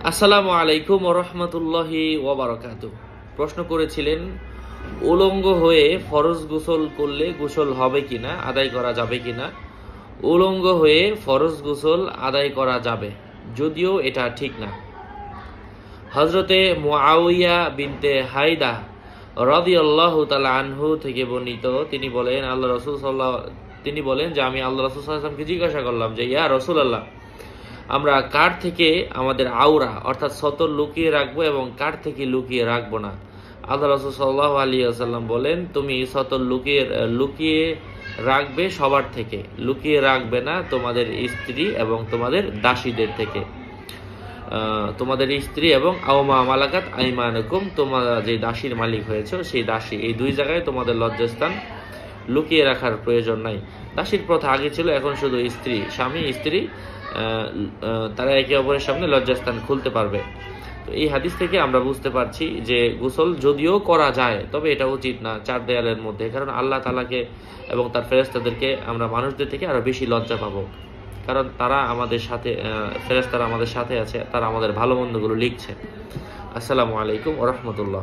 আসসালামু আলাইকুম ওয়া রাহমাতুল্লাহি ওয়া বারাকাতুহু। প্রশ্ন করেছিলেন, উলঙ্গ হয়ে ফরজ গোসল করলে গোসল হবে কিনা, আদায় করা যাবে কিনা। উলঙ্গ হয়ে ফরজ গোসল আদায় করা যাবে, যদিও এটা ঠিক না। হযরতে মুআউইয়া বিনতে হাইদা রাদিয়াল্লাহু তাআলা আনহু থেকে বর্ণিত, তিনি বলেন যে আমি আল্লাহ রাসূল সাল্লাল্লাহু আলাইহি ওয়াসাল্লামকে জিজ্ঞাসা করলাম যে, ইয়া রাসূলুল্লাহ, আমরা কার থেকে আমাদের আওরা অর্থাৎ সতর লুকিয়ে রাখবো এবং কার থেকে লুকিয়ে রাখবো না। আল্লাহ রাসূল সাল্লাল্লাহু আলাইহি ওয়াসাল্লাম বলেন, তুমি সতর লুকিয়ে রাখবে সবার থেকে, লুকিয়ে রাখবে না তোমাদের স্ত্রী এবং তোমাদের দাসীদের থেকে। তোমাদের স্ত্রী এবং আওমা মালাকাত আইমানুকুম, তোমরা যে দাসীর মালিক হয়েছে সেই দাসী, এই দুই জায়গায় তোমাদের লজ্জাস্থান লুকিয়ে রাখার প্রয়োজন নাই। দাসীর প্রথা আগে ছিল, এখন শুধু স্ত্রী, স্বামী স্ত্রী তারা একে অপরের সামনে লজ্জাস্থান খুলতে পারবে। তো এই হাদিস থেকে আমরা বুঝতে পারছি যে গোসল যদিও করা যায়, তবে এটা উচিত না চার দেয়ালের মধ্যে, কারণ আল্লাহ তাআলাকে এবং তার ফেরেশতাদেরকে আমরা মানুষদের থেকে আরো বেশি লজ্জা পাবো, কারণ তারা আমাদের সাথে, ফেরেশতারা আমাদের সাথে আছে, তারা আমাদের ভালো মন্দগুলো লিখছে। আসসালামু আলাইকুম ওয়া রাহমাতুল্লাহ।